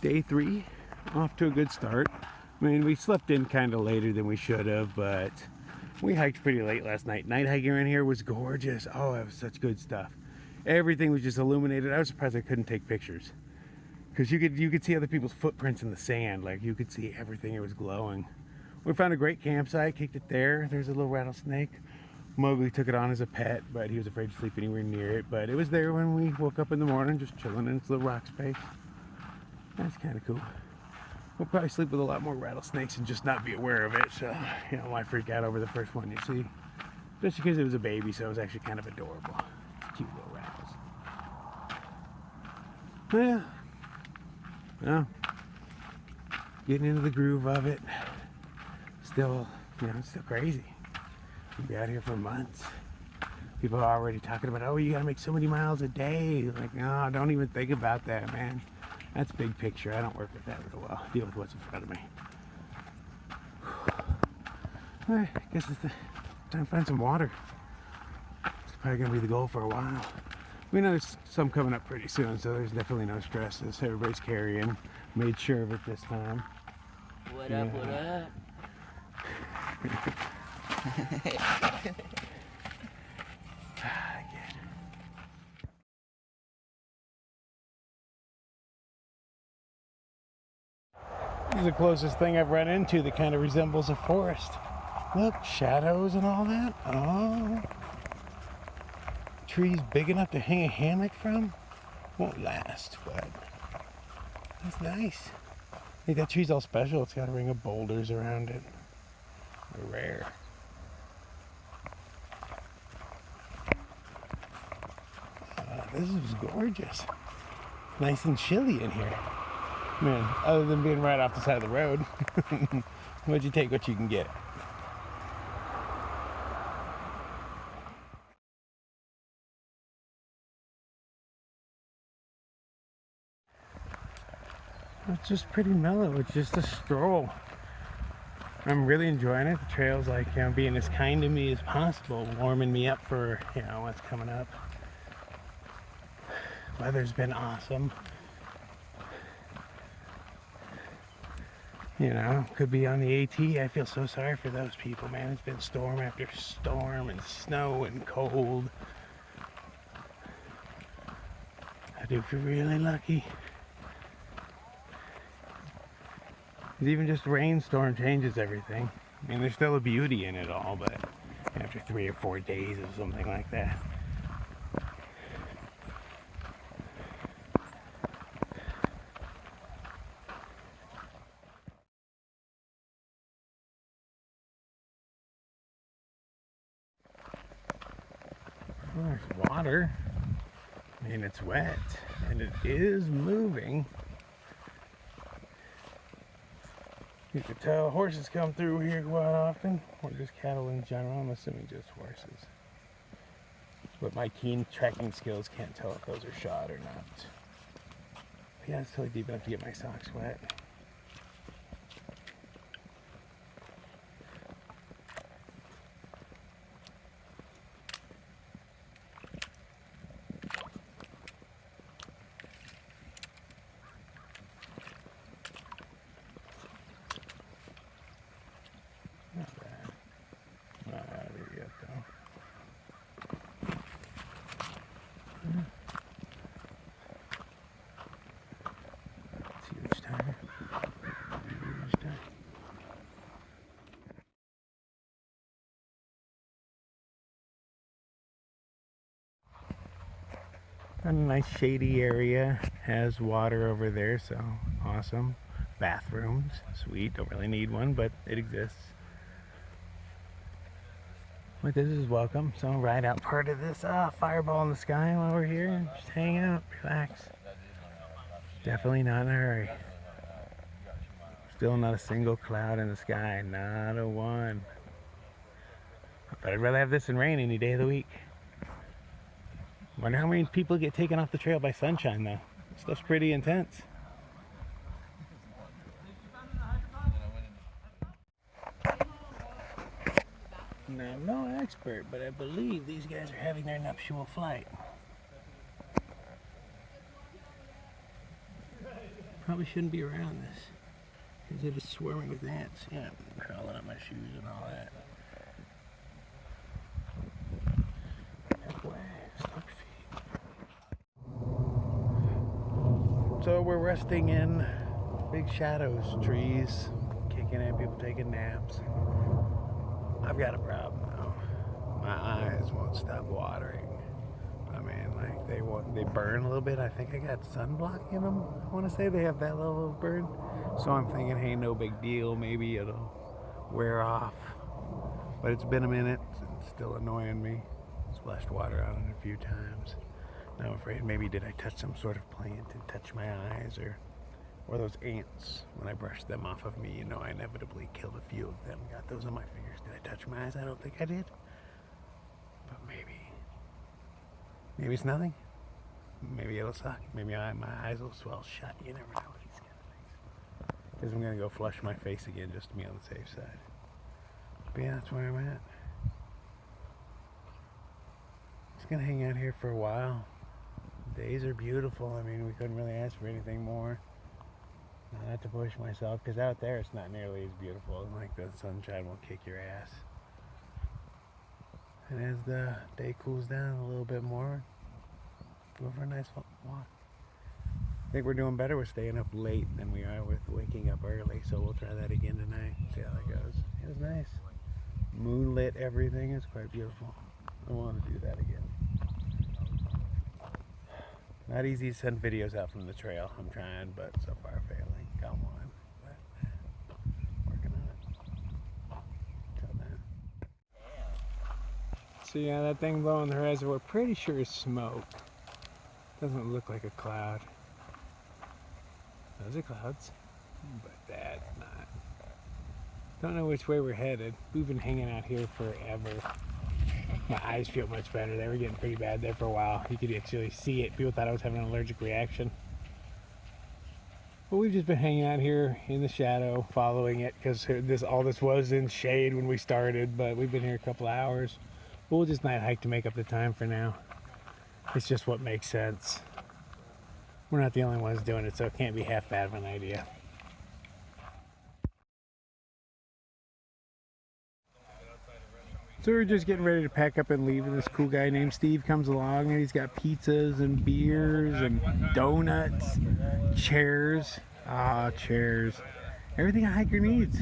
Day 3, off to a good start. I mean, we slept in kind of later than we should have, but we hiked pretty late last night. Night hiking around here was gorgeous. Oh, it was such good stuff. Everything was just illuminated. I was surprised I couldn't take pictures, because you could see other people's footprints in the sand. Like, you could see everything. It was glowing. We found a great campsite, kicked it there. There's a little rattlesnake. Mowgli took it on as a pet, but he was afraid to sleep anywhere near it. But it was there when we woke up in the morning, just chilling in its little rock space. That's kind of cool. We'll probably sleep with a lot more rattlesnakes and just not be aware of it. So, you know, why freak out over the first one you see? Just because it was a baby, so it was actually kind of adorable. Cute little rattles. Yeah. Well, getting into the groove of it. Still, you know, it's still crazy. We'll be out here for months. People are already talking about, oh, you gotta make so many miles a day. Like, no, don't even think about that, man. That's big picture. I don't work with that real well. I deal with what's in front of me. I guess it's the time to find some water. It's probably gonna be the goal for a while. We know there's some coming up pretty soon, so there's definitely no stress as everybody's carrying. Made sure of it this time. What up, what up? This is the closest thing I've run into that kind of resembles a forest. Look, shadows and all that. Oh, trees big enough to hang a hammock from. Won't last, but that's nice. I think that tree's all special. It's got a ring of boulders around it. They're rare. This is gorgeous. Nice and chilly in here. Man, other than being right off the side of the road. What'd you take what you can get? It's just pretty mellow. It's just a stroll. I'm really enjoying it. The trail's like, you know, being as kind to me as possible, warming me up for, you know, what's coming up. Weather's been awesome. You know, could be on the AT. I feel so sorry for those people, man. It's been storm after storm and snow and cold. I do feel really lucky. Even just rainstorm changes everything. I mean, there's still a beauty in it all, but after 3 or 4 days of something like that. Well, there's water. I mean, it's wet, and it is moving. You can tell horses come through here quite often, or just cattle in general. I'm assuming just horses. But my keen tracking skills can't tell if those are shod or not. But yeah, it's totally deep enough to get my socks wet. A nice shady area, has water over there, so awesome. Bathrooms, sweet, don't really need one, but it exists. But this is welcome, so I'll ride out part of this fireball in the sky while we're here and just hang out, relax. Definitely not in a hurry. Still not a single cloud in the sky, not a one. But I'd rather have this than rain any day of the week. Wonder how many people get taken off the trail by sunshine though. Stuff's pretty intense. Now, I'm no expert, but I believe these guys are having their nuptial flight. probably shouldn't be around this because it is swarming with ants. Yeah, I'm crawling up my shoes and all that. Heck away, stop your feet. So we're resting in big shadows, trees, kicking in, people taking naps. I've got a problem though. My eyes won't stop watering. I mean, like they burn a little bit. I think I got sunblock in them. I want to say they have that level of burn. So I'm thinking, hey, no big deal. Maybe it'll wear off. But it's been a minute. It's still annoying me. Splashed water on it a few times. Now I'm afraid maybe did I touch some sort of plant and touch my eyes, or those ants. When I brushed them off of me, you know, I inevitably killed a few of them. Got those on my fingers. Did I touch my eyes? I don't think I did. But maybe it's nothing. Maybe it'll suck. Maybe my eyes will swell shut. You never know with these kind of things. Because I'm going to go flush my face again just to be on the safe side. But yeah, that's where I'm at. Just going to hang out here for a while. Days are beautiful. I mean, we couldn't really ask for anything more. Not to push myself, because out there it's not nearly as beautiful. Like the sunshine will kick your ass. And as the day cools down a little bit more, go for a nice walk. I think we're doing better with staying up late than we are with waking up early, so we'll try that again tonight, see how that goes. It was nice. Moonlit everything, it's quite beautiful. I want to do that again. Not easy to send videos out from the trail. I'm trying, but so far failing. Come on. But working on it. Till then. So yeah, that thing blowing the horizon, we're pretty sure is smoke. Doesn't look like a cloud. Those are clouds, but that's not. Don't know which way we're headed. We've been hanging out here forever. My eyes feel much better. They were getting pretty bad there for a while. You could actually see it. People thought I was having an allergic reaction. But we've just been hanging out here in the shadow, following it, because all this was in shade when we started, but we've been here a couple hours. We'll just night hike to make up the time for now. It's just what makes sense. We're not the only ones doing it, so it can't be half bad of an idea. So we're just getting ready to pack up and leave, and this cool guy named Steve comes along, and he's got pizzas and beers and donuts, chairs, chairs, everything a hiker needs.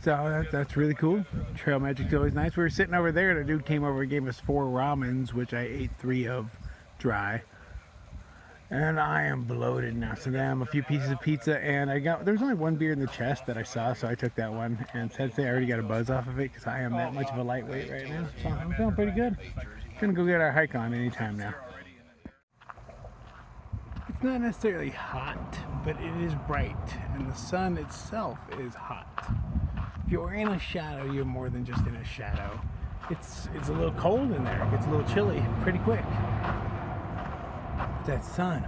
So that's really cool. Trail magic's always nice. We were sitting over there, and a dude came over and gave us 4 ramens, which I ate 3 of dry. And I am bloated now. So then a few pieces of pizza, and there was only 1 beer in the chest that I saw, so I took that one. And since I already got a buzz off of it, because I am that much of a lightweight right now, so I'm feeling pretty good. Gonna go get our hike on anytime now. It's not necessarily hot, but it is bright, and the sun itself is hot. If you're in a shadow, you're more than just in a shadow. It's a little cold in there. It gets a little chilly pretty quick. That sun.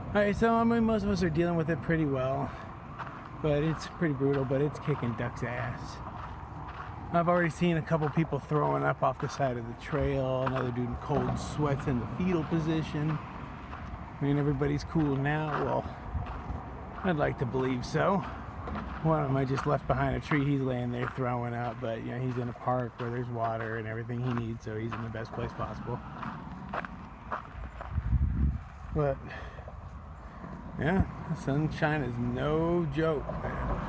Alright, so I mean, most of us are dealing with it pretty well, but it's pretty brutal, but it's kicking duck's ass. I've already seen a couple people throwing up off the side of the trail, another dude in cold sweats in the fetal position. I mean, everybody's cool now. Well, I'd like to believe so. One of them I just left behind a tree. He's laying there throwing up, but you know, he's in a park where there's water and everything he needs, so he's in the best place possible. But yeah, the sunshine is no joke, man.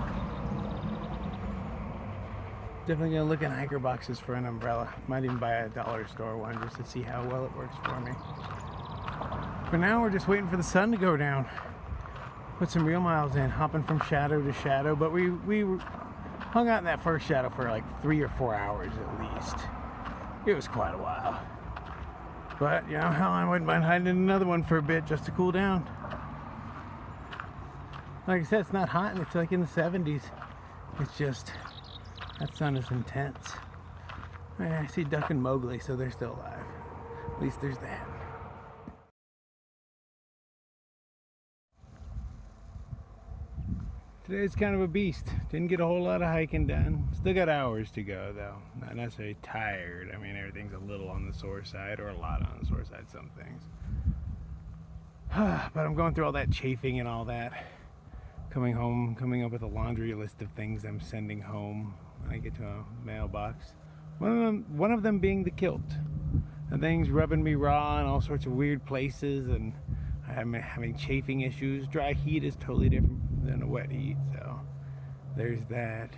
Definitely gonna look in hiker boxes for an umbrella. Might even buy a dollar store one just to see how well it works for me. For now, we're just waiting for the sun to go down. Put some real miles in, hopping from shadow to shadow. But we hung out in that first shadow for like 3 or 4 hours at least. It was quite a while. But, you know, hell, I wouldn't mind hiding in another one for a bit just to cool down. Like I said, it's not hot, and it's like in the 70s. It's just, that sun is intense. I see Duck and Mowgli, so they're still alive. At least there's that. Today's kind of a beast. Didn't get a whole lot of hiking done. Still got hours to go though. Not necessarily tired. I mean, everything's a little on the sore side, or a lot on the sore side, some things. But I'm going through all that chafing and all that. Coming home, coming up with a laundry list of things I'm sending home when I get to a mailbox. One of them being the kilt. The thing's rubbing me raw in all sorts of weird places, and I'm having chafing issues. Dry heat is totally different than a wet heat, so there's that.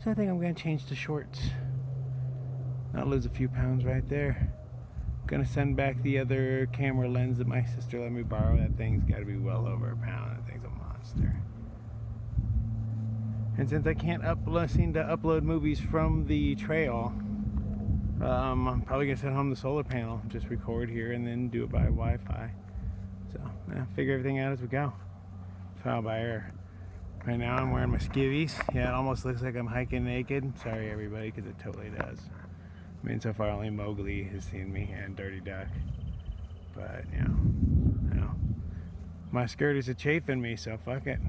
So I think I'm gonna change to shorts. I'll lose a few pounds right there. Gonna send back the other camera lens that my sister let me borrow. That thing's gotta be well over a pound. That thing's a monster. And since I can't seem to upload movies from the trail, I'm probably gonna send home the solar panel, just record here and then do it by Wi-Fi. So yeah, figure everything out as we go. Trial by error. Right now I'm wearing my skivvies. Yeah, it almost looks like I'm hiking naked. Sorry everybody, because it totally does. I mean, so far only Mowgli has seen me and Dirty Duck. But you know, my skirt is a chafing me, so fuck it.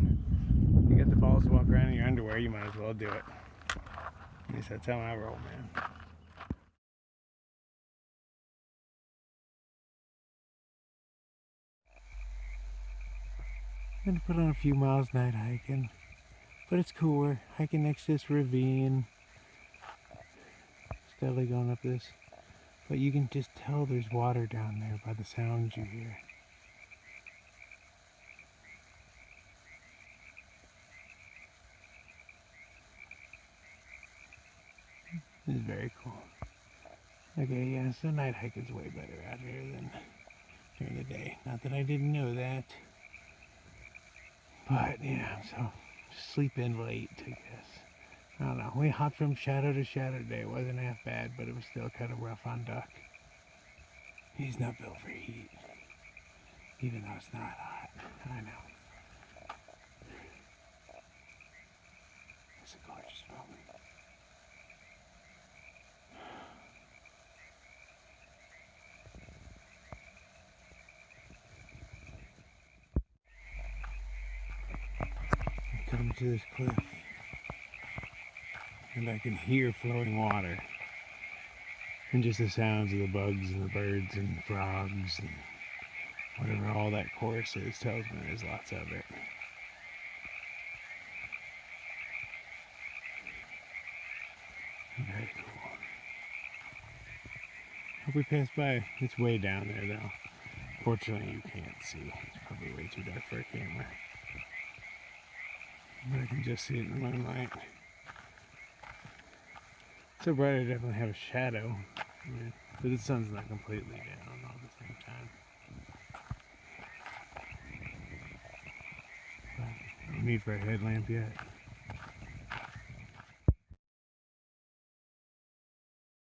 You get the balls to walk around in your underwear, you might as well do it. At least that's how I roll, man. I'm gonna put on a few miles night hiking, but it's cool. We're hiking next to this ravine, steadily going up this, but you can just tell there's water down there by the sounds you hear. This is very cool. Okay, yeah, so night hiking's way better out here than during the day. Not that I didn't know that. But yeah, so just sleep in late, I guess. I don't know. We hopped from shadow to shadow today. It wasn't half bad, but it was still kind of rough on Duck. He's not built for heat, even though it's not hot. I know. It's a gorgeous moment. I come to this cliff, and I can hear flowing water. And just the sounds of the bugs and the birds and frogs and whatever all that chorus is tells me there's lots of it. Very cool. Hope we pass by. It's way down there though. Fortunately you can't see. It's probably way too dark for a camera. But I can just see it in the moonlight. So bright I definitely have a shadow. Yeah, but the sun's not completely down all at the same time. But no need for a headlamp yet.